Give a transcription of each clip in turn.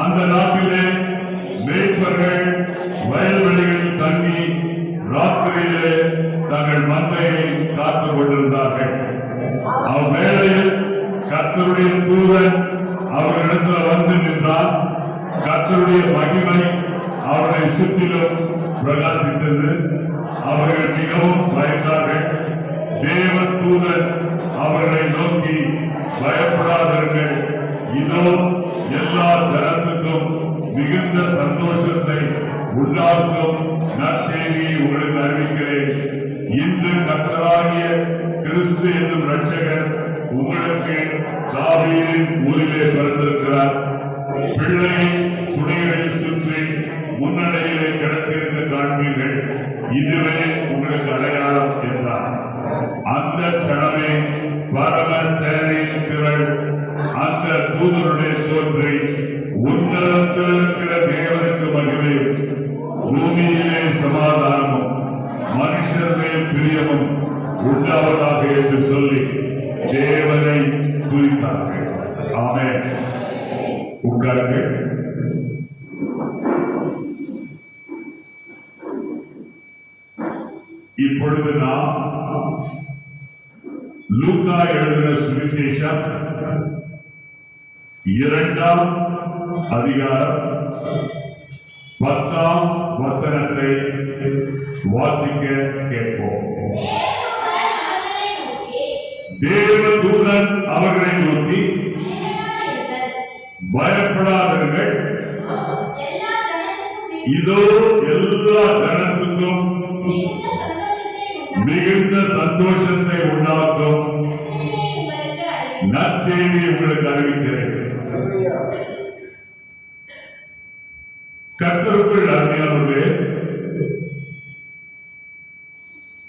அந்த நாட்டிலே மேய்ப்பர்கள் வயல்வெளிகளில் தங்கி ராத்திரியிலே தங்கள் மந்தையை காத்துக் கொண்டிருந்தார்கள். அவ்வேளையில் கர்த்தருடைய தூதன் அவர்களிடத்தில் வந்து நின்றார். கர்த்தருடைய மகிமை அவர்களை சுற்றிலும் பிரகாசித்தது. அவர்கள் மிகவும் பயந்தார்கள். தேவ தூதன் அவர்களை நோக்கி, பயப்படாதீர்கள், இதோ எல்லா ஜனத்துக்கும் மிகுந்த சந்தோஷத்தை உண்டாக்கும் நற்செய்தியை உங்களுக்கு அறிவிக்கிறேன். இன்று கர்த்தராகிய கிறிஸ்து என்னும் இரட்சகர் உங்களுக்கு தாவீதின் ஊரிலே பிறந்திருக்கிறார். பிள்ளையை துணிகளில் சுற்றி முன்னடையிலே கிடத்திருந்து காண்பீர்கள். இதுவே உங்களுக்கு அடையாளம் என்றார். அந்த கணமே பரம சேனையின் திரள் அந்த தூதருடைய தோன்றி, உன்னதத்தில் இருக்கிற தேவனுக்கு மகிமை, பூமியிலே சமாதானமும் மனுஷர் மேல் பிரியமும் உண்டாவதாக என்று சொல்லி தேவனை துதித்தார்கள். ஆமென். உட்காருங்கள். இப்பொழுது நாம் லூக்கா எழுதின சுவிசேஷம் 2ஆம் அதிகாரம் 10ஆம் வசனத்தை வாசிக்க கேட்போம். தேவதூதன் அவர்களை நோக்கி, பயப்படாதீர்கள், இதோ எல்லா ஜனத்துக்கும் மிகுந்த சந்தோஷத்தை உண்டாக்கும் நற்செய்தியை உங்களுக்கு அறிவிக்கிறேன். கர்த்தருக்குள் அருமையானவர்களே,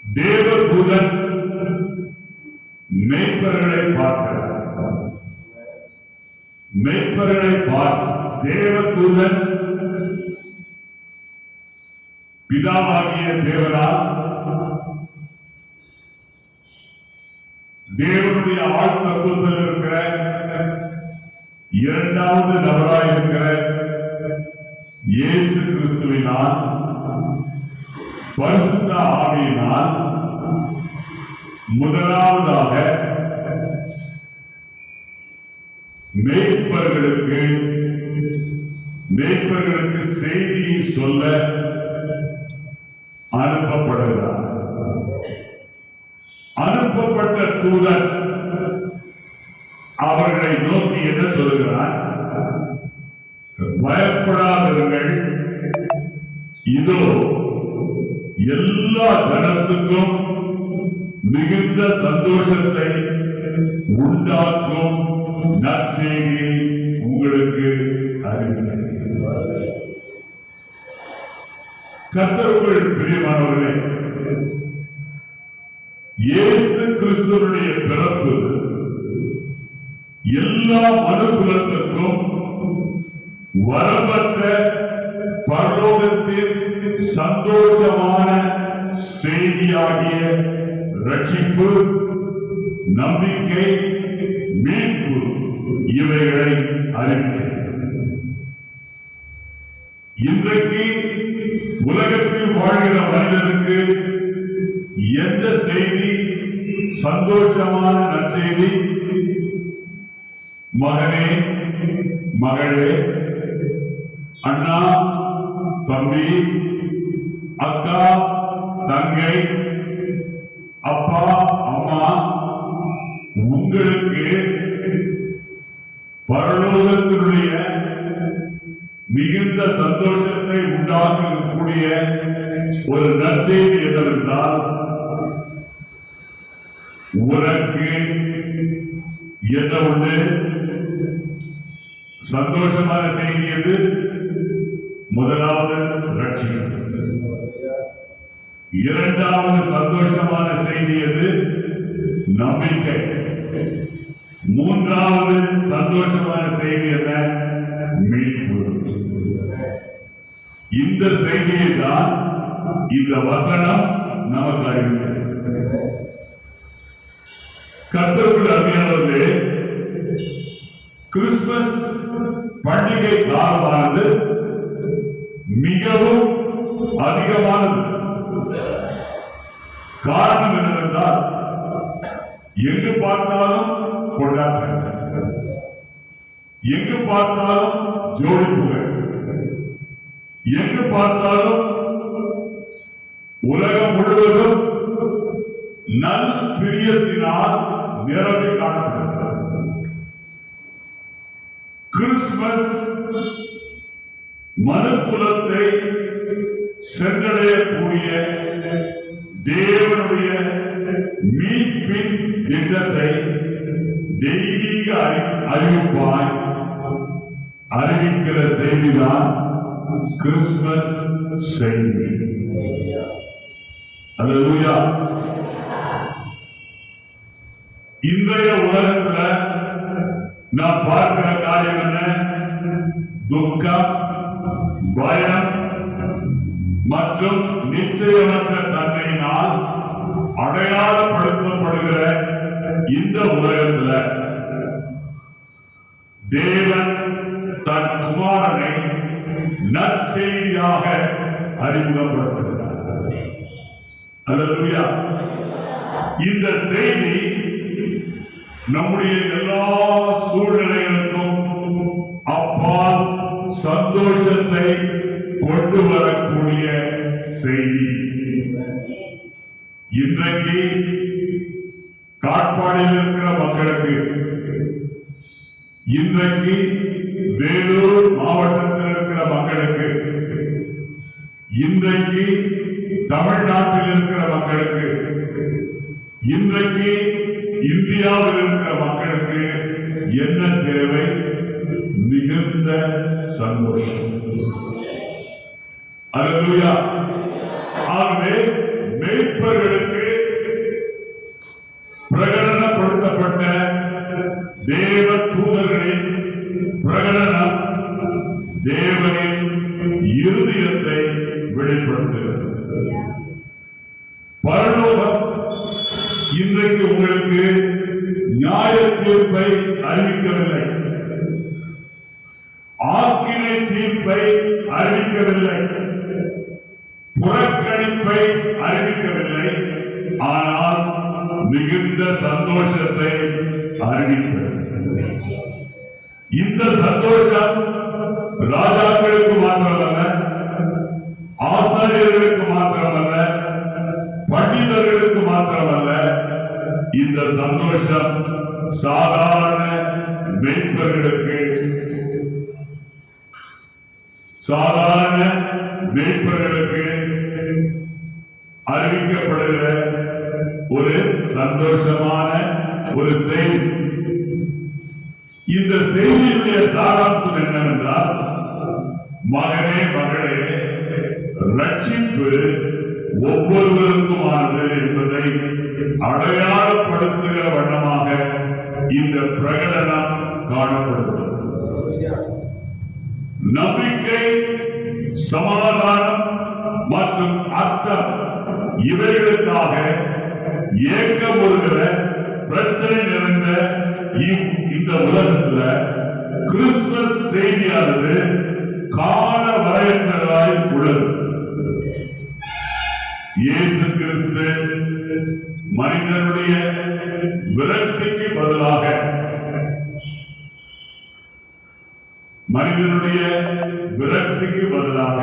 தேவதூதன் மேய்ப்பர்களை பார்க்கிறார். மேய்ப்பர்களை தேவதூதன் பிதாவாகிய தேவனால் தேவனுடைய ஆழ்த்தத்துவத்தில் இருக்கிற 2வது நபராயிருக்கிற இயேசு கிறிஸ்துவினால் பரிசுத்த ஆவியினால் முதலாவதாக மேய்ப்பர்களுக்கு செய்தியை சொல்ல அனுப்பப்படுகிறார். அனுப்பப்பட்ட தூதன் அவர்களை நோக்கி என்ன சொல்லுகிறார்? பயப்படாதீர்கள், இதோ எல்லா ஜனத்துக்கும் மிகுந்த சந்தோஷத்தை உண்டாக்கும் நற்செய்தியை உங்களுக்கு அறிவிக்கிறேன். கர்த்தருக்குள் பிரியமானவர்களே, இயேசு கிறிஸ்துவினுடைய பிறப்பு எல்லா மனுக்குலத்திற்கும் வரம்பற்ற பரலோகத்தின் சந்தோஷமான செய்தியாகிய ரட்சிப்பு, நம்பிக்கை, மீட்பு இவைகளை அறிவிக்கிறது. இன்றைக்கு உலகத்தில் வாழ்கிற மனிதனுக்கு எந்த செய்தி சந்தோஷமான நற்செய்தி? மகனே, மகளே, அண்ணா, தம்பி, அக்கா, தங்கை, அப்பா, அம்மா, உங்களுக்கு பரலோகத்தினுடைய மிகுந்த சந்தோஷத்தை உண்டாக்கக்கூடிய ஒரு நற்செய்தி என்னவென்றால், உனக்கு என்ன உண்டு? சந்தோஷமான செய்தி எது? முதலாவது ரட்சிப்பு. 2வது சந்தோஷமான செய்தி எது? நம்பிக்கை. 3வது சந்தோஷமான செய்தி என்ன? மீட்பு. இந்த செய்தியை தான் இந்த வசனம் நமக்கு அறிவிக்கிறது. கர்த்தருக்குள் அருமையானவர்களே, கிறிஸ்துமஸ் பண்டிகை காலமானது மிகவும் அதிகமானது. காரணம் என்னவென்றால் எங்கு பார்த்தாலும் கொண்டாட்டங்கள், எங்கு பார்த்தாலும் ஜோடிப்புகள், எங்கு பார்த்தாலும் உலகம் முழுவதும் நல் பிரியத்தினால் நிரம்பி காணப்படுகிறது. கிறிஸ்துமஸ் மனுக்குலத்தை சென்றடையக்கூடிய தேவனுடைய மீட்பின் திட்டத்தை தெய்வீக அறிவிப்பாய் அறிவிக்கிற செய்திதான் கிறிஸ்துமஸ் செய்தி. அல்லேலூயா. இன்றைய உலகத்துல நாம் பார்க்கிற காரியம் என்ன? துக்கம், பயம் மற்றும் நிச்சயமற்ற தன்மையினால் அடையாளப்படுத்தப்படுகிற இந்த உலகத்துல தேவன் தன் குமாரனை நற்செய்தியாக அறிமுகப்படுத்துகிறார். அல்லேலூயா. இந்த செய்தி நம்முடைய எல்லா சூழ்நிலைகளுக்கும் அப்பால் சந்தோஷத்தை கொண்டு வரக்கூடிய செய்தி. இன்றைக்கு காட்பாடியில் இருக்கிற மக்களுக்கு, இன்றைக்கு வேலூர் மாவட்டத்தில் இருக்கிற மக்களுக்கு, இன்றைக்கு தமிழ்நாட்டில் இருக்கிற மக்களுக்கு, இன்றைக்கு இந்தியாவில் இருக்கிற மக்களுக்கு என்ன தேவை? மிகுந்த சந்தோஷம். அல்லேலூயா. ஆகவே மேய்ப்பர்களுக்கு பிரகடனப்படுத்தப்பட்ட தேவ தூதர்களின் பிரகடனம் தேவனின் இருதயத்தை வெளிப்படுத்துகிறது. பரலோகம் இன்றைக்கு உங்களுக்கு நியாய தீர்ப்பை அறிவிக்கவில்லை, ஆக்கினை தீர்ப்பை அறிவிக்கவில்லை, புறக்கணிப்பை அறிவிக்கவில்லை. ஆனால் மிகுந்த சந்தோஷத்தை அறிவிக்கிறது. இந்த சந்தோஷம் ராஜாக்களுக்கு மாத்திரமல்ல, ஆசாரியர்களுக்கு மாத்திரமல்ல, பண்டிதர்களுக்கு மாத்திரமல்ல, இந்த சந்தோஷம் சாதாரண மேய்ப்பர்களுக்கு, சாதாரண மேய்ப்பர்களுக்கு அறிவிக்கப்படுகிற ஒரு சந்தோஷமான ஒரு செய்தி. இந்த செய்தியுடைய சாராம்சம் என்னவென்றால், மகனே மகளே, ரட்சிப்பு ஒவ்வொருவருக்குமானது என்பதை அடையாளப்படுத்துகிற வண்ணமாக இந்த பிரகடனம் காணப்படுகிறது. நம்பிக்கை, சமாதானம் மற்றும் அர்த்தம் இவைகளுக்காக ஏக்கமுறுகிற பிரச்சனை நிறைந்த இந்த உலகத்துல கிறிஸ்துமஸ் செய்தியானது கால வரையற்றதாய் உள்ளது. இயேசு கிறிஸ்து மனிதனுடைய விரக்திக்கு பதிலாக, மனிதனுடைய விரக்திக்கு பதிலாக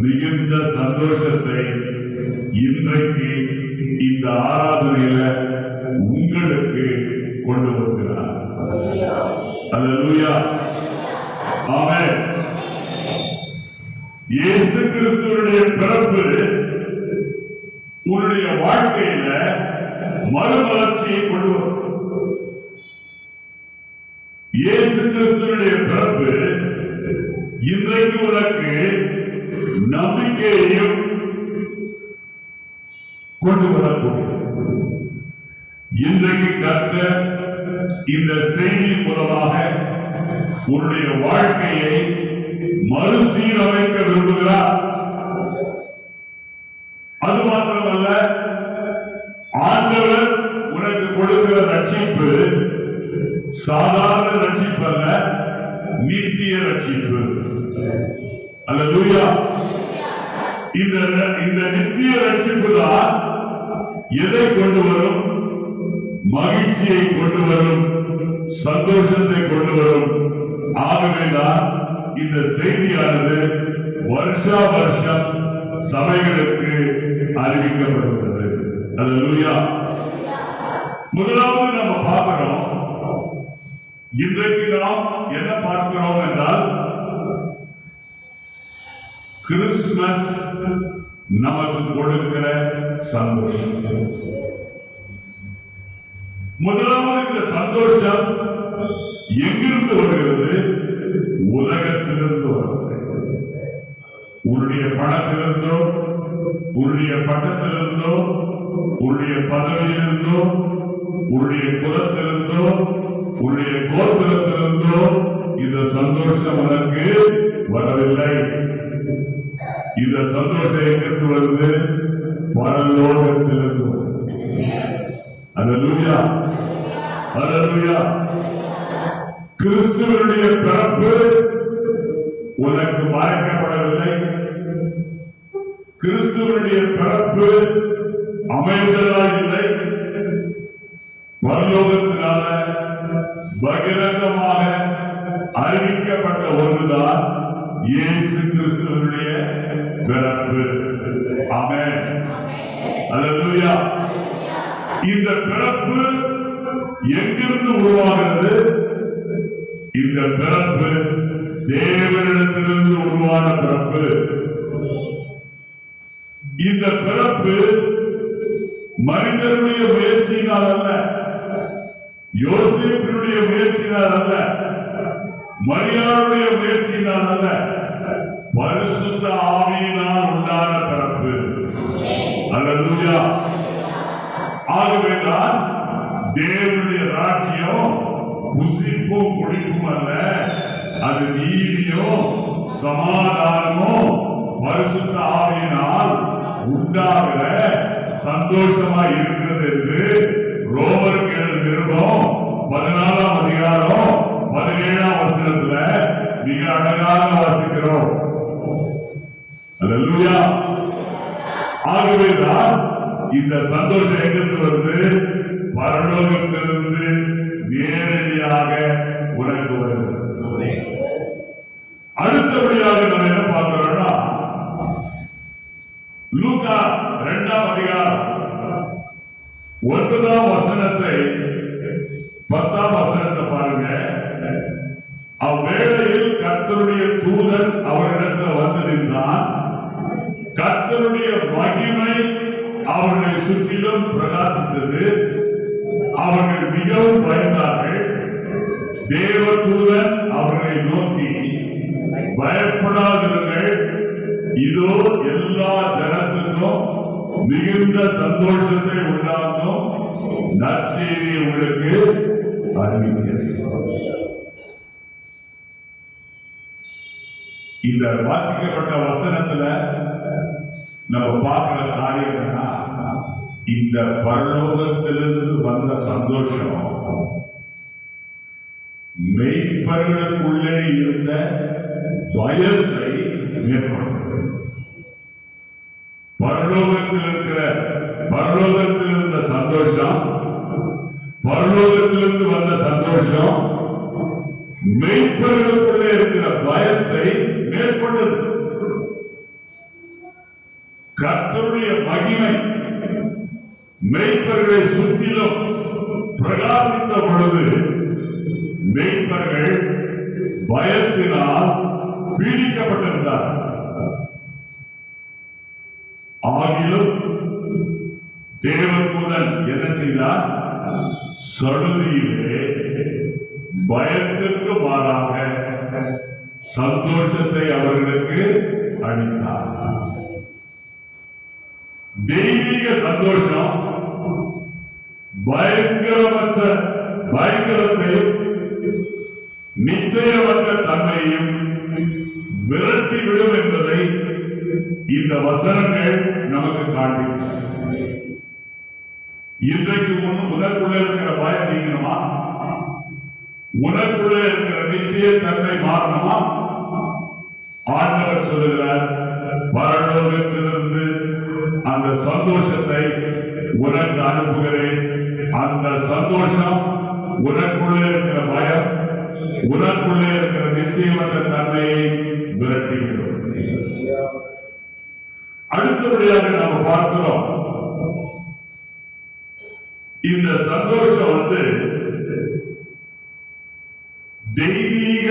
மிகுந்த சந்தோஷத்தை இன்றைக்கு இந்த ஆராதனையில உங்களுக்கு கொண்டு வருகிறார். அல்லேலூயா. ஆமென். இயேசு கிறிஸ்துவினுடைய பிறப்பு உன்னுடைய வாழ்க்கையில மறுமலர்ச்சியை கொண்டு வரும். இயேசு கிறிஸ்துவினுடைய பிறப்பு இன்றைக்கு உனக்கு நம்பிக்கையையும் கொண்டு வரக்கூடிய, இன்றைக்கு கர்த்தர் இந்த செய்தி மூலமாக உன்னுடைய வாழ்க்கையை மறுசீரமைக்க விரும்புகிறார். அது மாத்திரமல்ல, ஆண்டவர் உனக்கு கொடுக்கிற ரட்சிப்பு சாதாரண ரட்சிப்பு அல்ல, நித்திய ரட்சிப்பு. அல்லேலூயா. இந்த நித்திய ரட்சிப்பு தான் எதை கொண்டு வரும்? மகிழ்ச்சியை கொண்டு வரும், சந்தோஷத்தை கொண்டு வரும். ஆகவேதான் இந்த செய்தியானது வருஷா வருஷம் சபைகளுக்கு அறிவிக்கப்படுகிறது. அல்லேலூயா. முதலாவது நம்ம பார்க்கிறோம், இன்றைக்கு நாம் என்ன பார்க்கிறோம் என்றால், கிறிஸ்துமஸ் நமக்கு கொடுக்கிற சந்தோஷம். முதலாவது இந்த சந்தோஷம் எங்கிருந்து வருகிறது? உலகத்திலிருந்து வருகிறது. உன்னுடைய பணத்திலிருந்தோ, உன்னுடைய பட்டத்திலிருந்தோ, உன்னுடைய பதவியிலிருந்தோ, உன்னுடைய குலத்திலிருந்தோ, உன்னுடைய கோத்திரத்திலிருந்தோ இந்த சந்தோஷம் உனக்கு வரவில்லை. இந்த சந்தோஷம் எங்கிருந்து வருது? பரலோகத்திலிருந்து வருது. அல்லேலூயா. அல்லேலூயா. கிறிஸ்துவனுடைய பிறப்பு உனக்கு மறைக்கப்படவில்லை. கிறிஸ்துவனுடைய பிறப்பு அமைதலா இல்லை. பரலோகத்தினால பகிரங்கமாக அறிவிக்கப்பட்ட ஒன்றுதான் இயேசு கிறிஸ்துவனுடைய பிறப்பு. ஆமென். அல்லேலூயா. இந்த பிறப்பு எங்கிருந்து உருவாகிறது? இந்த பிறப்பு தேவனிடத்திலிருந்து உருவான பிறப்பு. இந்த பிறப்பு மனிதனுடைய முயற்சியினால் அல்ல, யோசேப்பினுடைய முயற்சியினால் அல்ல, மரியாளுடைய முயற்சியினால் அல்ல, பரிசுத்த ஆவியினால் உண்டான பிறப்பு. அல்லேலூயா. ஆகவேதான் தேவனுடைய ராஜ்யம் புசிப்பும் குடிப்பும் அல்ல, அது நீதியும் சமாதானமும் பரிசுத்த ஆவியினால் உண்டாகிற சந்தோஷமா இருக்கிறது என்று ரோமருக்கு எழுதின நிருபம் 14ஆம் அதிகாரம் 17ஆம் வசனத்துல மிக அழகாக வாசிக்கிறோம். அல்லேலூயா. ஆகவேதான் இந்த சந்தோஷம் எங்கிருந்து வருது? பரலோகத்திலிருந்து நேரடியாக உனக்கு வருது. அடுத்தபடியாக நம்ம என்ன பார்க்கிறோம்னா, லூக்கா 2ஆம் அதிகாரம் 9ஆம் வசனத்தை 10ஆம் வசனத்தை பாருங்க. அவ்வேளையில் கர்த்தருடைய தூதன் அவரிடத்தில் வந்து நின்றான். கர்த்தருடைய மகிமை அவர்களை சுற்றிலும் பிரகாசித்தது. அவர்கள் மிகவும் பயந்தார்கள். தேவதூதன் அவர்களை நோக்கி, பயப்படாதிருங்கள், இதோ எல்லா ஜனத்துக்கும் மிகுந்த சந்தோஷத்தை உண்டாக்கும் நற்செய்தியை உங்களுக்கு அறிவிக்கிறேன். இந்த வாசிக்கப்பட்ட வசனத்துல நம்ம பார்க்கிற காரியம் என்ன? இந்த பரலோகத்திலிருந்து வந்த சந்தோஷம் மெய்ப்பர்களுக்குள்ளே இருந்த பயத்தை மேற்கொண்டது. பரலோகத்தில் இருந்த சந்தோஷம், பரலோகத்திலிருந்து வந்த சந்தோஷம் மெய்ப்பர்களுக்குள்ளே இருக்கிற பயத்தை மேற்கொண்டது. கர்த்தருடைய மகிமை மெய்ப்பர்களை சுற்றிலும் பிரகாசித்த பொழுது மெய்ப்பர்கள் பயத்தினால் பீடிக்கப்பட்டிருந்தார். ஆகிலும் தேவதூதன் என்ன செய்தார்? சடுதியிலே பயத்திற்கு மாறாக சந்தோஷத்தை அவர்களுக்கு அளித்தார். தெய்வீக சந்தோஷம் பயங்கரத்தையும் நிச்சயமற்ற தன்மையையும் விரட்டிவிடும் என்பதை இந்த வசனங்கள் நமக்கு காண்பிக்கின்றன. இன்றைக்கு உனக்குள்ள இருக்கிற பயம் நீங்கணுமா? உனக்குள்ள இருக்கிற நிச்சயத்தன்மை மாறணுமா? ஆண்டவர் சொல்லுகிறார், பரலோகத்திலிருந்து அந்த சந்தோஷத்தை உனக்கு அனுப்புகிறேன். அந்த சந்தோஷம் உனக்குள்ளே இருக்கிற பயம், உனக்குள்ளே இருக்கிற நிச்சயமற்ற தன்மையை விரட்டிவிடும். அடுத்தபடியாக நாம் பார்க்கிறோம், இந்த சந்தோஷம் தெய்வீக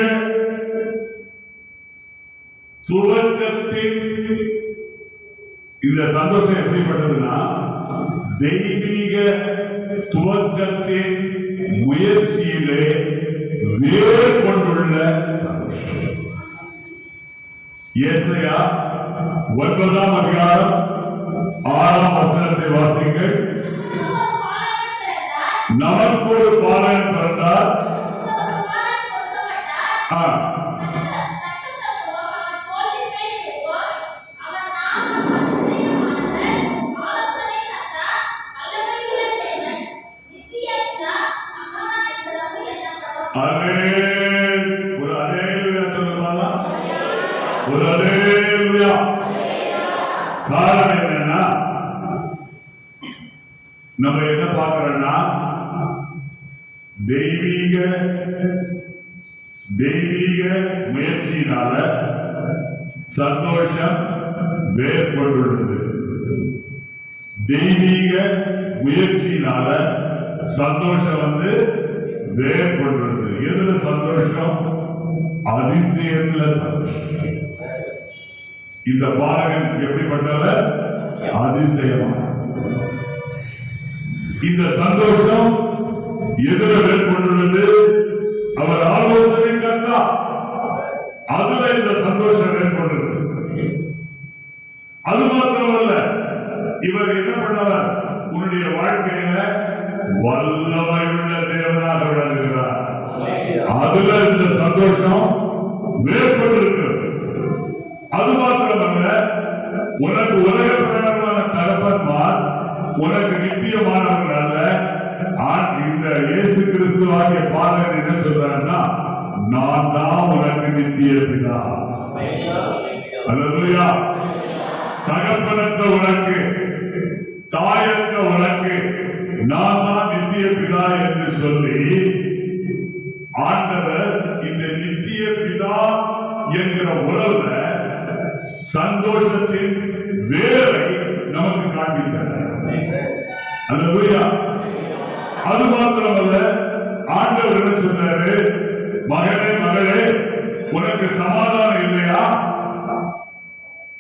துவக்கத்தின், இந்த சந்தோஷம் எப்படிப்பட்டதுன்னா தெய்வீக துவக்கத்தின் முயற்சியிலே வேர் கொண்டுள்ள சந்தோஷம். ஏசாயா 9ஆம் அதிகாரம் 6ஆம் வசனத்தை வாசிங்கள். நமக்கு ஒரு பாலகன் பிறந்தார், காரணம் என்னன்னா, நம்ம என்ன பார்க்கிறோம்னா தெய்வீக முயற்சியினால சந்தோஷம் வேர் கொண்டுள்ளது. தெய்வீக முயற்சியினால சந்தோஷம் வேர் கொண்டுள்ளது. எதுல சந்தோஷம்? அதிசயத்துல சந்தோஷம். இந்த பாலகன் எப்படிப்பட்டவர்? அதிசயமான. இந்த சந்தோஷம் எதிர மேற்கொண்டுள்ளது? அவர் ஆலோசனை கர்த்தா. அதுல இந்த சந்தோஷம் மேற்கொண்டது. அது மாத்திரமல்ல, இவர் என்ன பண்ணவர்? உன்னுடைய வாழ்க்கையில வல்லமை உள்ள தேவனாக விளங்குகிறார். அதுல இந்த சந்தோஷம் மேற்கொண்டிருக்கிறது. அது மாத்திரமல்ல, உனக்கு உலக பிரகாரமான தகப்பன்மார் உனக்கு நித்தியமானவர்கள் அல்ல. இந்த இயேசு கிறிஸ்து ஆகிய பாலகன் என்ன சொல்றாருன்னா, நான் தான் உனக்கு நித்திய பிதா. அல்லேலூயா. தகப்பனற்ற உனக்கு, தாயற்ற உனக்கு நான் தான் நித்திய பிதா என்று சொல்லி ஆண்டவர் இந்த நித்திய பிதா என்கிற உறவுல சந்தோஷத்தின் வேரை நமக்கு காண்பித்தார். அல்லேலூயா. அது மாத்திரமல்ல, ஆண்டவர் என்ன சொன்னாரு? மகனே மகளே, உனக்கு சமாதானம் இல்லையா?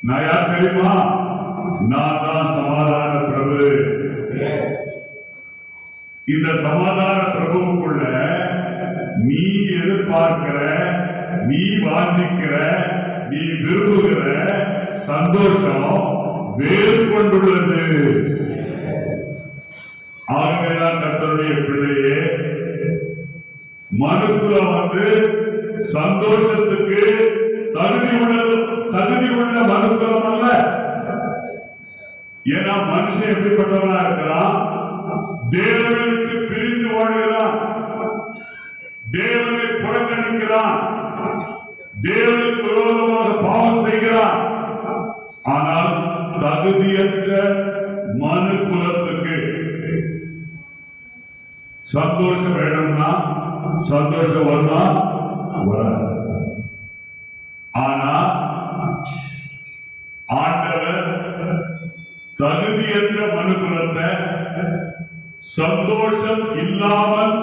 நான் யார் தெரியுமா? நான் தான் சமாதான பிரபு. இந்த சமாதான பிரபுவுக்குள்ள நீ எதிர்பார்க்கிற, நீ வாஞ்சிக்கிற, நீ விரும்புகிற சந்தோஷம் வேறு கொண்டுள்ளது. ஆகவேதான் கர்த்தருடைய பிள்ளையே, மனுக்குலம் சந்தோஷத்துக்கு தகுதி உள்ள மனுக்குலம் அல்ல. ஏன்னா மனுஷன் எப்படிப்பட்டவனா இருக்கிறான்? தேவனை விட்டு பிரிந்து வாழ்கிறான், தேவனை புறக்கணிக்கிறான், தேவனுக்கு விரோதமாக பாவம் செய்கிறான். ஆனால் தகுதியற்ற மனு குலத்துக்கு சந்தோஷம் வேணும்னா சந்தோஷம் வருமா? வராது. ஆனா ஆண்டவர் தகுதியற்ற மனு குலத்தை சந்தோஷம் இல்லாமல்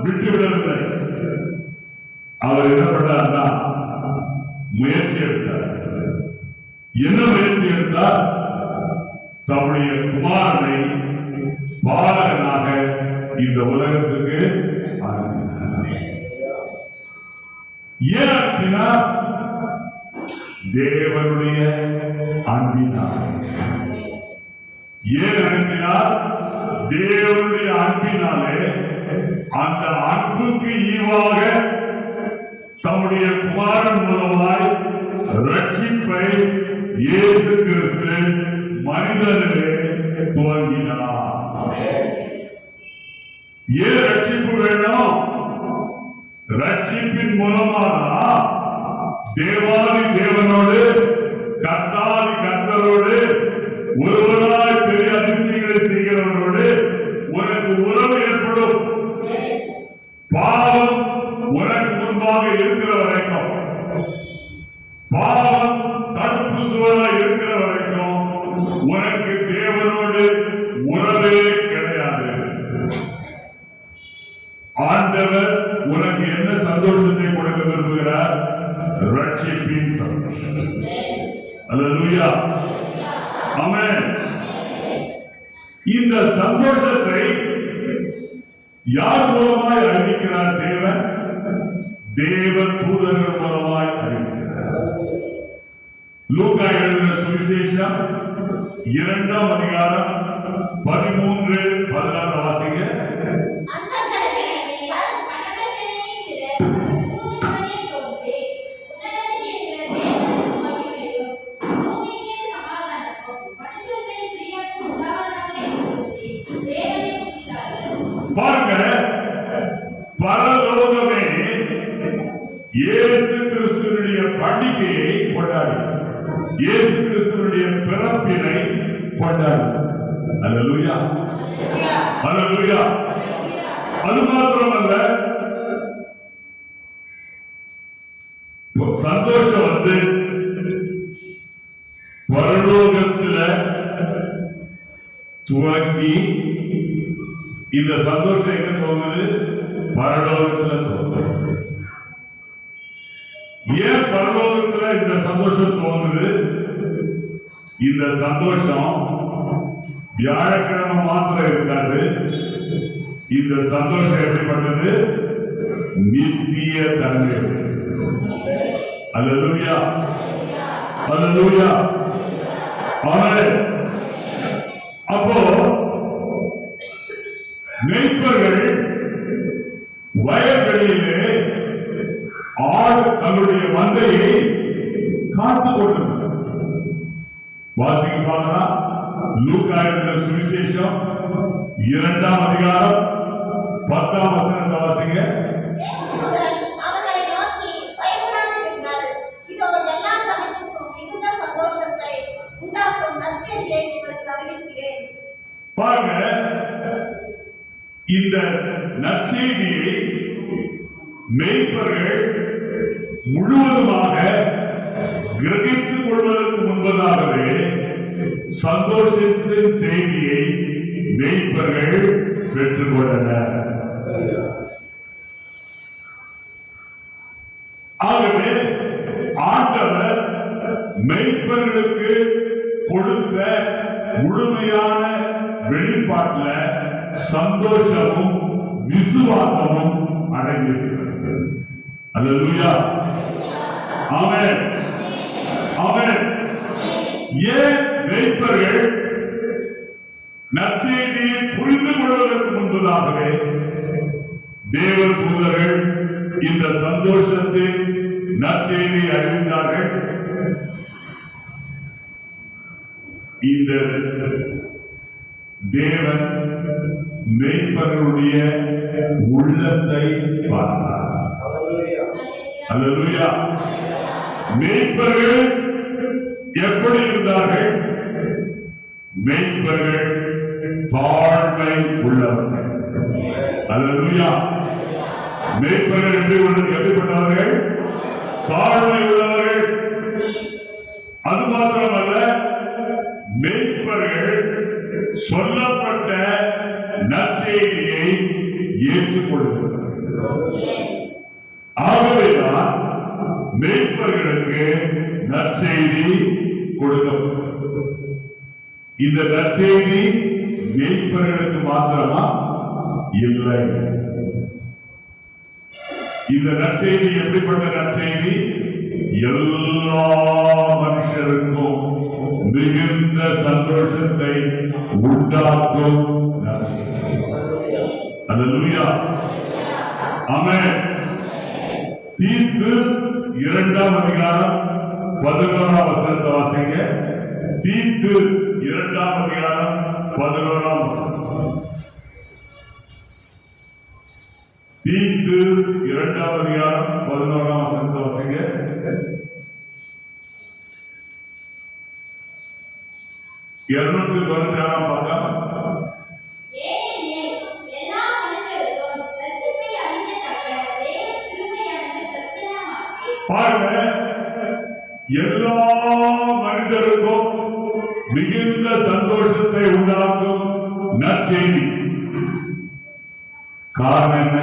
விட்டுவிடவில்லை. அவர் என்ன பண்ணார்னா முயற்சி எடுத்தார். என்ன முயற்சி எடுத்தார்? தம்முடைய குமாரனை பாலகனாக இந்த உலகத்துக்கு அனுப்பினார். ஏன் அனுப்பினார்? தேவனுடைய அன்பினார். ஏன் அனுப்பினார்? தேவனுடைய அன்பினாலே அந்த அன்புக்கு ஈவாக தம்முடைய குமாரன் மூலமாய் ரட்சிப்பை இயேசு கிறிஸ்து மனிதனிலே துவங்கினார். ஏன் ரட்சிப்பு வேணும்? தேவாதி தேவனோடு கர்த்தாதி கர்த்தரோடு ஒருவராய் பெரிய அதிசயங்களை செய்கிறவரோடு உனக்கு உறவு ஏற்படும். பாவம் உனக்கு முன்பாக இருக்கிற வரைக்கும், பாவம் தடுப்பு சுவராய் இருக்கிற வரைக்கும் உனக்கு தேவனோடு உறவே கிடையாது. ஆண்டவர் உனக்கு என்ன சந்தோஷத்தை கொடுக்க விரும்புகிறார்? ரட்சிப்பின் சந்தோஷம். அல்லேலூயா, ஆமென். இந்த சந்தோஷத்தை யார் மூலமாய் அறிவிக்கிறார்? தேவன் தேவ தூதர்கள் மூலமாய் அறிவிக்கிறார். லூக்கா எழுதின சுவிசேஷம் 2ஆம் அதிகாரம் 13-16 வாசிங்க. பாருங்க, பரலோகமே இயேசு கிறிஸ்துவினுடைய பண்டிகையை கொண்டாடி, இயேசு கிறிஸ்துவினுடைய பிறப்பினை கொண்டாடி. அல்லேலூயா, அல்லேலூயா. அது மாத்திரமல்ல, சந்தோஷம் வந்து பரலோகத்துல துவங்கி இந்த சந்தோஷம் எங்க தோணுது? பரலோகத்துல தோணுது. ஏன் பரலோகத்துல இந்த சந்தோஷம் தோணுது? இந்த சந்தோஷம் வியாழக்கிழமை மாத்திரம் இருக்காது. இந்த சந்தோஷம் எப்படிப்பட்டது? நித்திய தன்மை. அல்லேலூயா, அல்லேலூயா, ஆமென். அப்போ மேய்ப்பர்கள் வயல்களிலே ஆடு தன்னுடைய மந்தையை காத்துக் கொண்டிருந்தார். வாசிக்க பார்க்கலாம். லூக்கா எழுதின சுவிசேஷம் 2ஆம் அதிகாரம் 10ஆம் வசனத்தை வாசிங்க. பாருங்க, இந்த நற்செய்தியை மேய்ப்பர்கள் முழுவதுமாக கிரகித்துக் கொள்வதற்கு முன்பதாகவே சந்தோஷத்தின் செய்தியை மேய்ப்பர்கள் பெற்றுக்கொண்டனர். ஆகவே ஆண்டவர் மேய்ப்பர்களுக்கு கொடுத்த முழுமையான வெளிப்பாட்டில் சந்தோஷமும் விசுவாசமும் அடங்கியிருக்கிறது. அல்லேலூயா, ஆமென், ஆமென். ஏன் மேய்ப்பர்கள் நற்செய்தியை புரிந்து கொள்வதற்கு முன்பதாகவே தேவ தூதர்கள் இந்த சந்தோஷத்தின் நற்செய்தியை அறிவித்தார்கள்? இந்த தேவன் மேய்ப்பர்களுடைய உள்ளத்தை பார்த்தார். அல்லேலூயா. மேய்ப்பர்கள் எப்படி இருந்தார்கள்? மேய்ப்பர்கள் தாழ்மை உள்ளவர்கள். அல்லேலூயா. மேய்ப்பர்கள் எப்படிப்பட்டவர்கள்? தாழ்மை உள்ளவர்கள். அது மாத்திரமல்ல, மேய்ப்பர்கள் சொல்லப்பட்ட நற்செய்தியை ஏற்றுக்கொள்கிறார்கள். ஆகவேதான் மேய்ப்பர்களுக்கு நற்செய்தி கொடுக்கப்பட்டது. இந்த நற்செய்தி மேய்ப்பர்களுக்கு மாத்திரமா? இல்லை. இந்த நற்செய்தி எப்படிப்பட்ட நற்செய்தி? எல்லா மனுஷருக்கும் மிகுந்த சந்தோஷத்தை உண்டாக்கும் நற்செய்தி. அல்லேலூயா, ஆமென். தீத்து 2ஆம் அதிகாரம் 11ஆம் வசனத்தை வாசிங்க. தீத்து 2ஆம் அதிகாரம் 11ஆம் வசனம். தீத்து 2ஆம் அதிகாரம் 11ஆம் வசனத்தை வாசிங்க. இருநூற்றி 96ஆம் பக்கம். பாருங்க, எல்லா மனிதருக்கும் மிகுந்த சந்தோஷத்தை உண்டாக்கும் நற்செய்தி. காரணம் என்ன?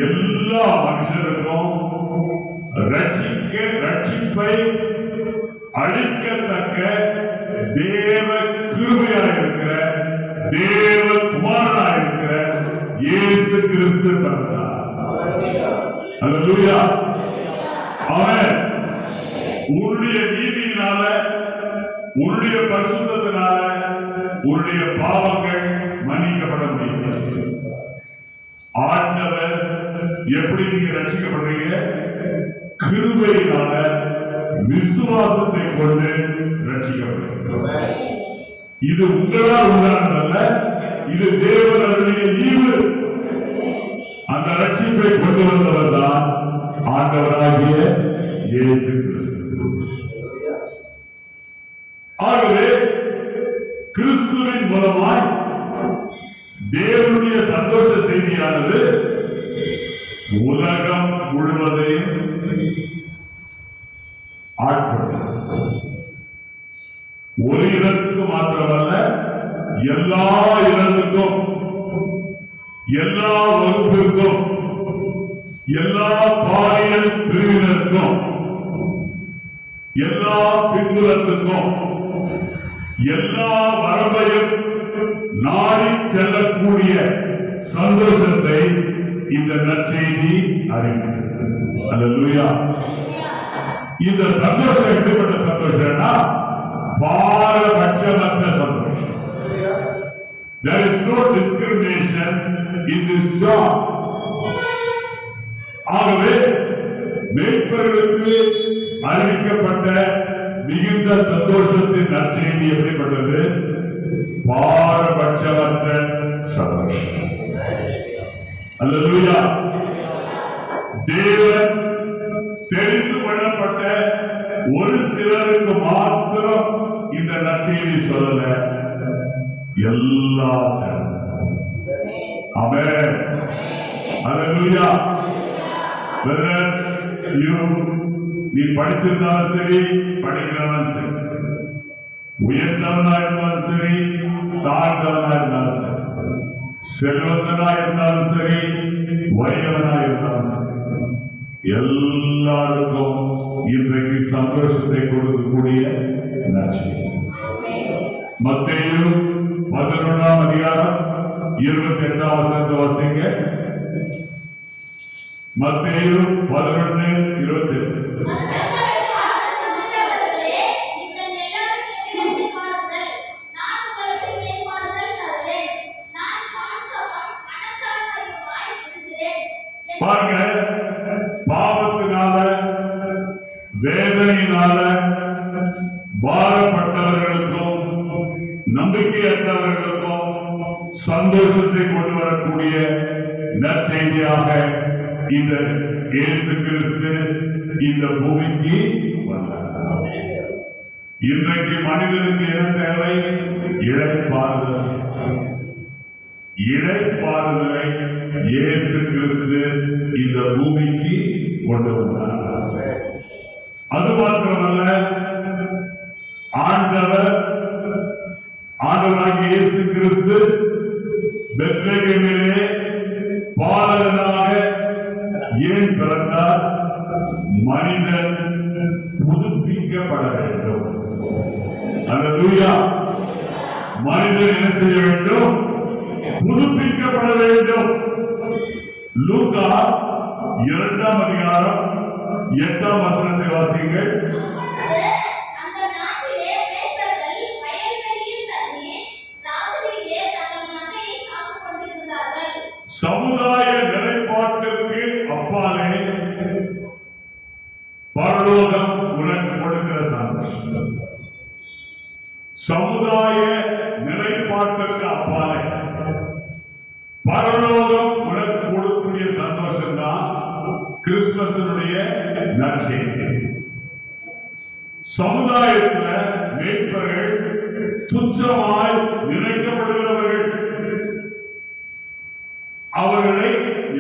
எல்லா மனுஷருக்கும் ரட்சிப்பை அளிக்கத்தக்க தேவ கிருபையாயிருக்கிற தேவ குமாரனாயிருக்கிற இயேசு கிறிஸ்து பிறந்தார். அல்லேலூயா. அவன் உன்னுடைய நீதியினால, உன்னுடைய பரிசுத்தத்தினால உன்னுடைய பாவங்கள் மன்னிக்கப்பட முடியும். ஆண்டவர் எப்படி நீங்க ரட்சிக்கப்படுறீங்க? கிருபையினால, விசுவாசத்தை கொண்டு ரட்சிக்கப்படுறீங்க. இது உங்களால் உண்டானதல்ல, இது தேவனுடைய ஈவு. அந்த ரட்சிப்பை கொண்டு வந்தவர் தான் ஆண்டவராகிய இயேசு கிறிஸ்து. ஆகவே கிறிஸ்துவின் மூலமாய் தேவனுடைய சந்தோஷ செய்தியானது உலகம் முழுவதையும் ஆட்கொண்டது. ஒரு இடத்துக்கு மாத்திரமல்ல, எல்லா இடத்துக்கும், எல்லா வகுப்பிற்கும், எல்லா பாலியல் பிரிவினருக்கும், எல்லா பின்புலத்துக்கும், எல்லா வரம்பையும் நாடி செல்லக்கூடிய சந்தோஷத்தை இந்த நற்செய்தி அறிவிக்கிறது. அல்லேலூயா. இந்த சந்தோஷம் எப்படிப்பட்ட சந்தோஷம்னா பாரபட்சமற்ற சந்தோஷம். There is no discrimination in this job. ஆகவே மேய்ப்பர்களுக்கு அறிவிக்கப்பட்ட மிகுந்த சந்தோஷத்தின் நற்செய்தி எப்படிப்பட்டது? பாரபட்சமற்ற சந்தோஷம். அல்லேலூயா. தேவன் தெரிந்து கொள்ளப்பட்ட ஒரு சிலருக்கு மாத்திரம் இந்த நற்செய்தி சொல்லல, எல்லா ஜனங்களும். ஆமென். அல்லேலூயா. பிரதர், நீ படிச்சிருந்தாலும் சரி, படிக்கிறவன் சரி, உயர்ந்தவனா இருந்தாலும் சரி, தாழ்ந்தவனா இருந்தாலும் சரி, செல்வந்தனா இருந்தாலும் சரி, வறியவனா இருந்தாலும் சரி, எல்லாருக்கும் இன்றைக்கு சந்தோஷத்தை கொடுக்கக்கூடிய நற்செய்தி. மத்தேயு 11ஆம் அதிகாரம் 28ஆம் வசனத்தை வாசிங்க. மத்தேயு 11:28. பாருங்க, பாவத்தினால, வேதனையினால பாரப்பட்டவர்களுக்கும் நம்பிக்கையற்றவர்களுக்கும் சந்தோஷத்தை கொண்டு வரக்கூடிய நற்செய்தியாக இந்த இயேசு கிறிஸ்து இந்த பூமிக்கு வந்தார். இன்றைக்கு மனிதனுக்கு என்ன தேவை? இளைப்பாறுதல். இளைப்பாறுதலை இயேசு கிறிஸ்து இந்த பூமிக்கு கொண்டு வந்தார். அது மாத்திரமல்ல, ஆண்டவராகிய இயேசு கிறிஸ்து பெத்லகேமிலே பாலகனாக ஏன் பிறந்தார்? மனிதன் புதுப்பிக்கப்பட வேண்டும். அல்லேலூயா. மனிதன் என்ன செய்ய வேண்டும்? புதுப்பிக்கப்பட வேண்டும். லூக்கா 2ஆம் அதிகாரம் 8ஆம் வசனத்தை வாசியுங்கள். சமுதாய நிலைப்பாட்டிற்கு அப்பாலே பரலோகம் உனக்கு கொடுக்கிற சந்தோஷம். சமுதாய நிலைப்பாட்டிற்கு அப்பாலே பரலோகம் உனக்கு கொடுக்கக்கூடிய சந்தோஷம் தான் கிறிஸ்துமஸினுடைய நற்செய்தி. சமுதாயத்துல மேய்ப்பர்கள் துச்சமாய் நினைக்கப்படுகிறவர்கள், அவர்களை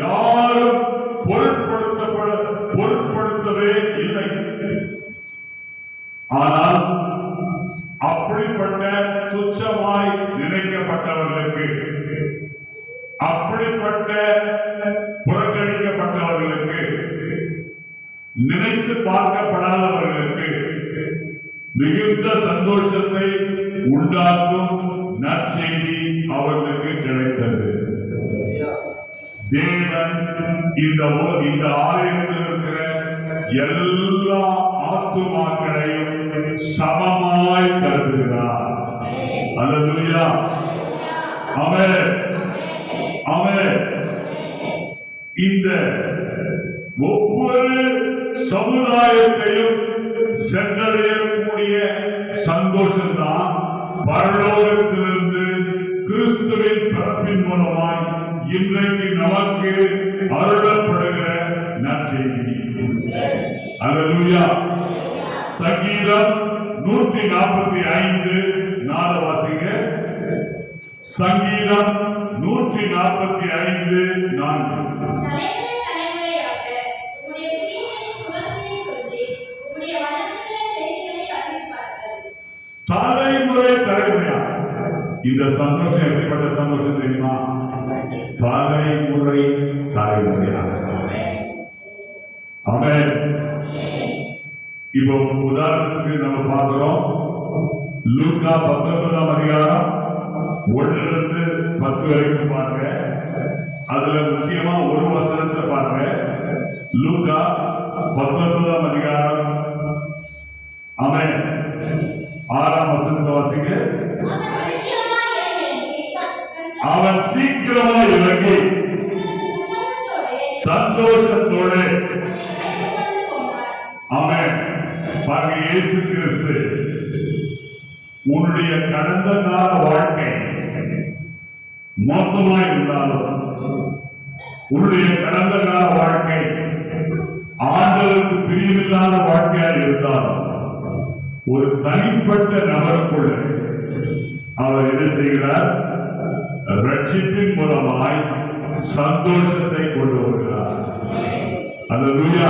யாரும் பொருட்படுத்தவே இல்லை. ஆனால் அப்படிப்பட்ட துச்சமாய் நினைக்கப்பட்டவர்களுக்கு, அப்படிப்பட்ட புறக்கணிக்கப்பட்டவர்களுக்கு, நினைத்து பார்க்கப்படாதவர்களுக்கு மிகுந்த சந்தோஷத்தை உண்டாக்கும் நற்செய்தி அவர்களுக்கு கிடைத்தது. தேவன் இந்த ஆலயத்தில் இருக்கிற எல்லா ஆத்துமாக்களையும் சமமாய் கருதுகிறார். அல்லேலூயா, ஆமென், ஆமென். இந்த ஒவ்வொரு சமுதாயத்தையும் சென்றடையக்கூடிய சந்தோஷம்தான் பரலோகத்திலிருந்து கிறிஸ்துவின் பிறப்பின் மூலமாய் இன்றைக்கு நமக்கு அருளப்படுகிற நற்செய்தி. அல்லேலூயா. சங்கீதம் 145 4 வாசிங்க. சங்கீதம் 145 4. தலைமுறையா இந்த சந்தோஷம் எப்படிப்பட்ட சந்தோஷம் தெரியுமா? தலைமுறையாக. ஆமென். இப்போ உதாரணத்துக்கு நம்ம பார்க்கிறோம், லூக்கா 19ஆம் அதிகாரம் 1-10 வரைக்கும் பாருங்க. அதுல முக்கியமா ஒரு வசனத்தை பாருங்க. லூக்கா 19ஆம் அதிகாரம், ஆமென், 6ஆம் வசனத்தை வாசிங்க. அவன் சீக்கிரமாய் இறங்கி சந்தோஷத்தோடு, ஆமென். பாருங்க, இயேசு கிறிஸ்து உன்னுடைய கடந்த கால வாழ்க்கை மோசமாய் இருந்தாலும், உன்னுடைய கடந்த கால வாழ்க்கை ஆண்டவருக்கு பிரியமில்லாத வாழ்க்கையாக இருந்தாலும், ஒரு தனிப்பட்ட நபருக்குள்ள அவர் என்ன செய்கிறார்? ரட்சிப்பின் மூலமாய் சந்தோஷத்தை கொண்டு வருகிறார். அல்லேலூயா,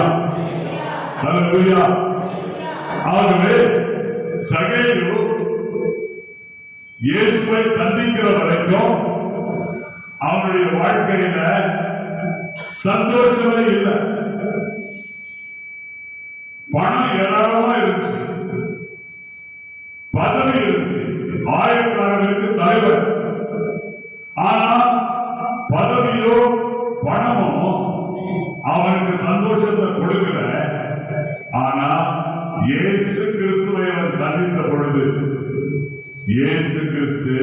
அல்லேலூயா. ஆகவே சகேயு இயேசுவை சந்திக்கிற வரைக்கும் அவருடைய வாழ்க்கையில சந்தோஷமே இல்லை. பணம் ஏராளமா இருந்துச்சு, பதவி இருந்துச்சு, ஆயிரக்காரர்களுக்கு தலைவர். ஆனா பதவியோ பணமோ அவனுக்கு சந்தோஷத்தை கொடுக்கல. ஆனா இயேசு கிறிஸ்துவை அவன் சந்தித்த பொழுது, இயேசு கிறிஸ்து,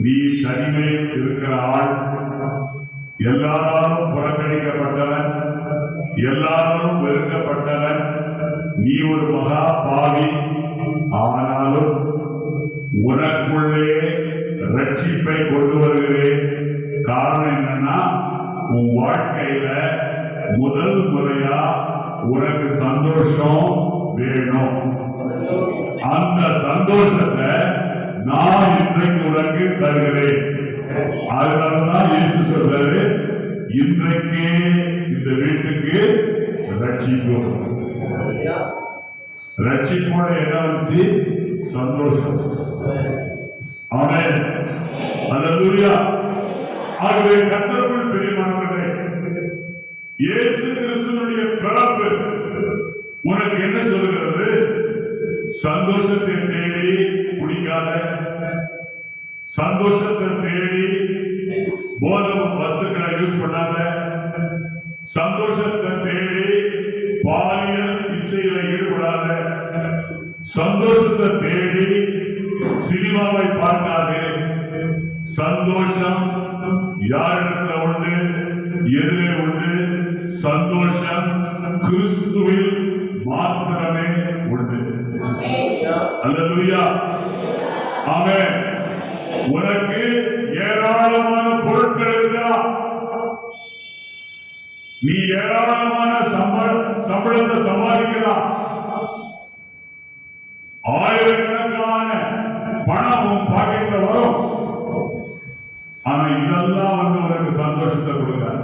நீ தனிமையில் இருக்கிற ஆள், எல்லாரும் புறக்கணிக்கப்பட்டவன், எல்லாரும் வெறுக்கப்பட்டவன், நீ ஒரு மகா பாவி, ஆனாலும் உனக்குள்ளே ரட்சிப்பை கொண்டு வருகிறேன். காரணம் என்னன்னா, உன் வாழ்க்கையில முதல் முறையா உனக்கு சந்தோஷம் வேணும். அந்த சந்தோஷத்தை நான் இன்றைக்கு உனக்கு தருகிறேன். அதனாலதான் இயேசு சொல்றாரு, இன்றைக்கு இந்த வீட்டுக்கு ரட்சிக்கும். ரட்சிப்போட என்ன வந்துச்சு? சந்தோஷம். ஆமென், அல்லேலூயா. ஆகவே கர்த்தருக்குள் பிரியமானவர்களே, இயேசு கிறிஸ்துவினுடைய பிறப்பு உனக்கு என்ன சொல்லுகிறது? சந்தோஷத்தை தேடி குடிக்காத, சந்தோஷத்தை தேடி போதை வஸ்துக்களை யூஸ் பண்ணாத, சந்தோஷத்தை தேடி பாலியல் இச்சையில ஈடுபடாத, சந்தோஷத்தை தேடி சினிமாவை பார்க்காதே. சந்தோஷம் யாரிடத்துல உண்டு? எதிரே உண்டு. சந்தோஷம் கிறிஸ்துவில் மாத்திரமே உண்டு. அல்லேலூயா, ஆமென். உனக்கு ஏராளமான பொருட்கள் நீ ஏராளமான சம்பளத்தை சம்பாதிக்கலாம், ஆயிரக்கணக்கான பணம் பாக்கெட்ல வரும். ஆனா இதெல்லாம் உனக்கு சந்தோஷத்தை கொடுக்காது.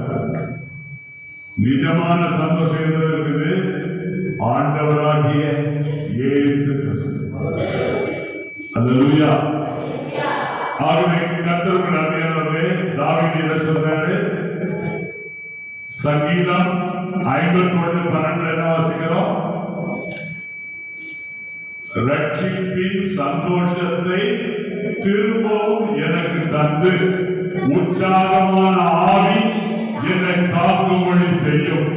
நிஜமான சந்தோஷம் எது இருக்குது? ஆண்டவராகிய இயேசு கிறிஸ்து. அல்லேலூயா. ஆகவே கர்த்தருக்கு நன்மையானவர்களே, தாவீது என்ன சொல்றாரு? சங்கீதம் 51:12 என்ன வாசிக்கிறோம்? ரட்சிப்பின் சந்தோஷத்தை திரும்பவும் எனக்கு தந்து உற்சாகமான ஆவி என்னை காக்கும்படி செய்யும்.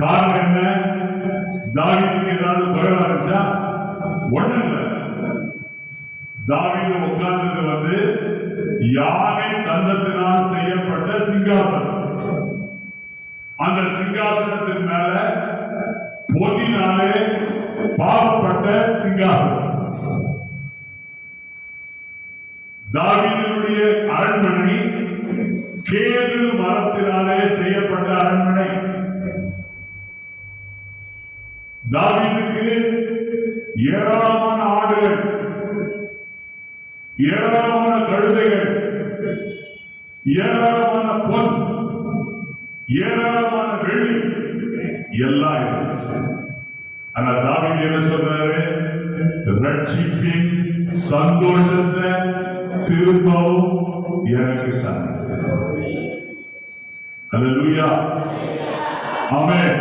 காரணம் என்ன? தாவீதுக்கு ஏதாவது குறைவா இருந்துச்சா? ஒண்ணு இல்ல. தாவீது உட்கார்ந்தது யானை தந்தத்தினால் செய்யப்பட்ட சிங்காசனம். அந்த சிங்காசனத்தின் மேல பொதினாலே பாவப்பட்ட சிங்காசனம். தாவீதுடைய அரண்மனை கேது மரத்தினாலே செய்யப்பட்ட அரண்மனை. தாவீதுக்கு ஏராளமான ஆடுகள், ஏராளமான கழுதைகள், ஏராளமான பொன், ஏராளமான வெள்ளி எல்லாம் இருந்துச்சு. ஆனா தாவீது என்ன சொல்றாரு? ரட்சிப்பின் சந்தோஷத்தை திரும்பவும் எனக்கு தான். அல்லேலூயா. ஆமென்.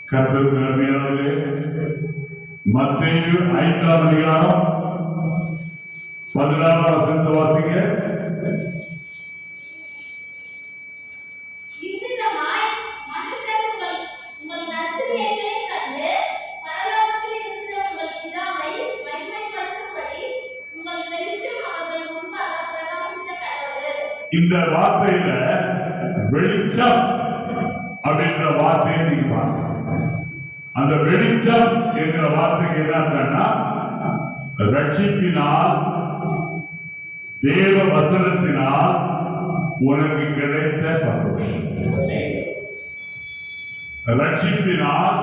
கர்த்தருக்கு நன்மையானவர்களே, மத்தேயு 5ஆம் அதிகாரம் 16ஆம் வசனத்தை வாசிங்க. இந்த வார்த்தையில வெளிச்சம் அப்படின்ற வார்த்தையை நீங்க பாருங்க. அந்த வெளிச்சம் என்கிற வார்த்தைக்கு என்ன? ரட்சிப்பினால், தேவ வசனத்தினால் உனக்கு கிடைத்த சந்தோஷம். ரட்சிப்பினால்,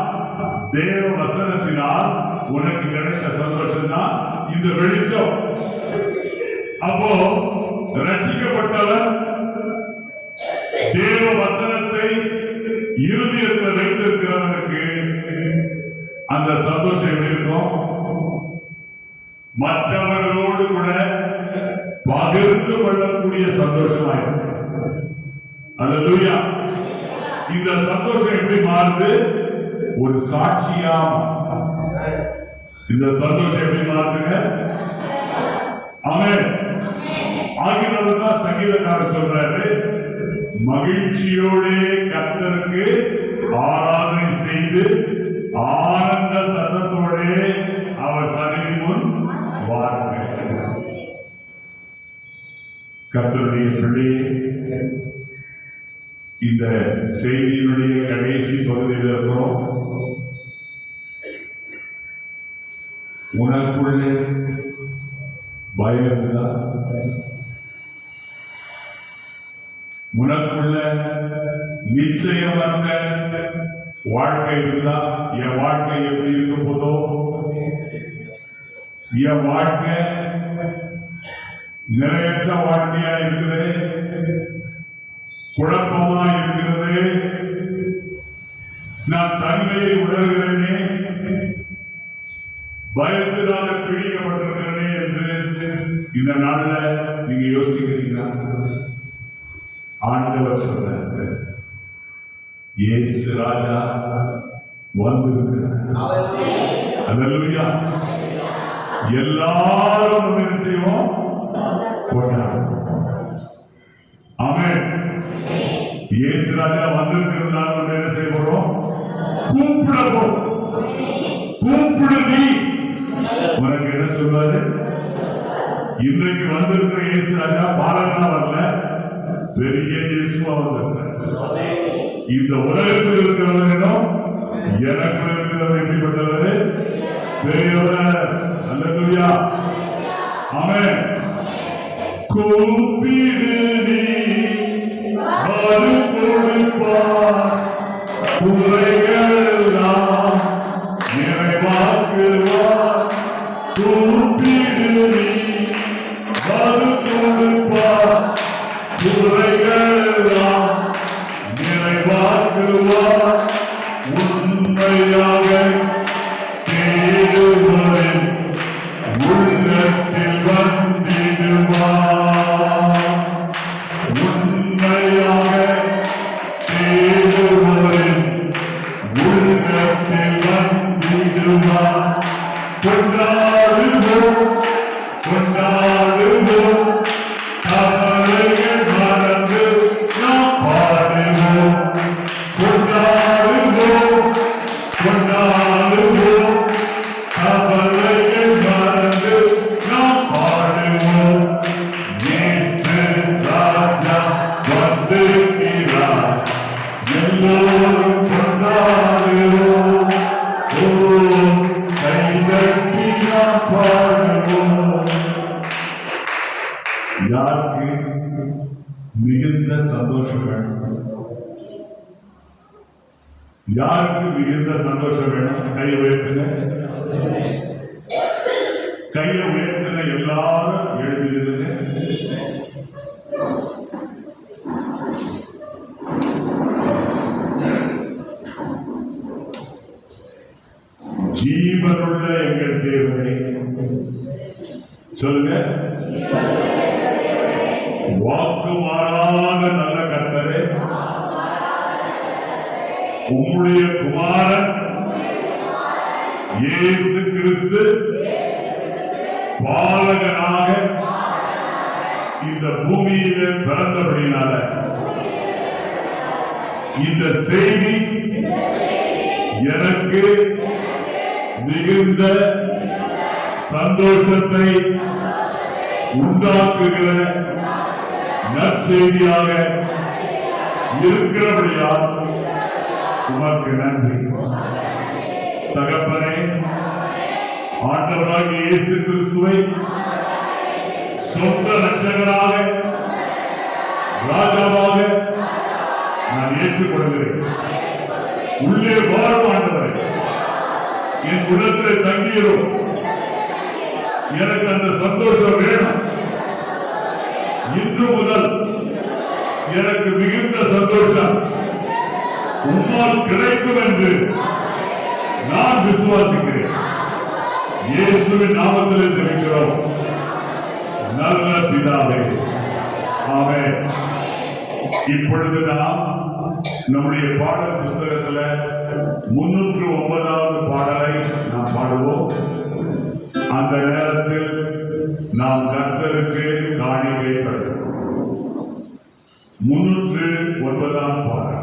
தேவ வசனத்தினால் உனக்கு கிடைத்த சந்தோஷம் தான் இந்த வெளிச்சம். அப்போ ரட்சிக்கப்பட்டவர் தேவ வசனத்தை இருதயத்தில் வைத்திருக்கிறவனுக்கு அந்த சந்தோஷம் எப்படி இருக்கும்? மற்றவர்களோடு கூட பகிர்ந்து கொள்ளக்கூடிய சந்தோஷமாயிருக்கும். அல்லேலூயா. இந்த சந்தோஷம் எப்படி மாறுது? ஒரு சாட்சியா. இந்த சந்தோஷம் எப்படி மாறுதுங்க? ஆமென். ஆகியவர்தான் சங்கீதக்காரர் சொல்றாரு, மகிழ்ச்சியோடு கர்த்தருக்கு ஆராதனை செய்து ஆனந்த சத்தத்தோட அவர் சந்நிதி முன் வாருங்கள். கர்த்தருடைய பிள்ளையே, இந்த செய்தியினுடைய கடைசி பகுதியில் இருக்கிறோம். உனக்குள்ளே பயம் இருக்குதா? உனக்குள்ள நிச்சயமற்ற வாழ்க்கை இருக்குதா? என் வாழ்க்கை எப்படி இருக்க போதோ, என் வாழ்க்கை நிறையற்ற வாழ்க்கையா இருக்குது, குழப்பமா இருக்கிறது, நான் தனிமையை உணர்கிறேனே, பயத்தினால பிடிக்கப்பட்டிருக்கிறேனே என்று இந்த நாள்ல நீங்க யோசிக்கிறீங்களா? ஆண்டவர் சொல்றாரு, இயேசு ராஜா வந்திருக்கிறார். அல்லேலூயா. எல்லாரும் என்ன செய்வோம்? கொண்டாடுவோம். ஆமென். இயேசு ராஜா வந்திருக்கிறதுனால நம்ம என்ன செய்ய போறோம்? கூப்பிடுவோம். கூப்பிடு நீ. உனக்கு என்ன சொல்றாரு? இன்றைக்கு வந்திருக்கிற இயேசு ராஜா பாலனா வரல, பெரிய இயேசுவா வந்திருக்கிறார். இந்த உலகத்தில் இருக்கிறவர்களும் எனக்கு இருக்கிறவர் எப்படிப்பட்டவர்? பெரியவர். அல்லேலூயா. ஆமென். கூப்பிடு நீ அது கொடுப்பார் குறைகளெல்லாம் நிறைவாக்குவார் கூப்பிடுவி அது கொடுப்பார் குறைகளெல்லாம் நிறைவாக்குவார் உண்மையாக தேடுவரின் உள்ளத்தில் வந்திடுவார் உண்மையாக தேடுவரின் உள்ளத்தில் வந்திடுவார் கொண்டாடுவோம் கொண்டாடுவோம் கவலைகள் மறந்து நாம் பாடுவோம் கொண்டாடுவோம் கொண்டாடுவோம் கவலைகள் மறந்து நாம் பாடுவோம் இயேசு ராஜா வந்திருக்கிறார் எல்லோரும் கொண்டாடுவோம் ஓ கைதட்டி நாம் பாடுவோம். யாருக்கு மிகுந்த சந்தோஷம் வேணும்? யாருக்கு மிகுந்த சந்தோஷம் வேணும்? கையை உயர்த்துங்க. கையை உயர்த்துங்க. எல்லாரும் எழுதிடுங்க. ஜீவனுள்ள எங்கள் தேவனை சொல்லுங்க. வாக்கு மாறாத நல்ல கர்த்தரே, உம்முடைய குமாரன் இயேசு கிறிஸ்து பாலகனாக இந்த பூமியிலே பிறந்தபடினால இந்த செய்தி எனக்கு மிகுந்த சந்தோஷத்தை உண்டாக்குகிற நற்செய்தியாக இருக்கிறபடியால் உமக்கு நன்றி. தகப்பனே, ஆண்டவராகிய இயேசு கிறிஸ்துவை சொந்த ரட்சகராக ராஜாவாக நான் ஏற்றுக்கொள்கிறேன். உள்ளே வாழும் ஆண்டவரே, என் குணத்தில் தங்கியிரும். எனக்கு அந்த சந்தோஷம் வேணும். இன்று முதல் எனக்கு மிகுந்த சந்தோஷம் உம்மால் கிடைக்கும் என்று நான் விசுவாசிக்கிறேன். இயேசுவின் நாமத்திலே ஜெபிக்கிறோம் நல்ல பிதாவே, ஆமென். இப்பொழுது நாம் நம்முடைய பாடல் புஸ்தகத்துல 309வது பாடலை நாம் பாடுவோம். அந்த நேரத்தில் நாம் கர்த்தருக்கு காணிக்கை தருவோம். 309ஆம் பாடல்.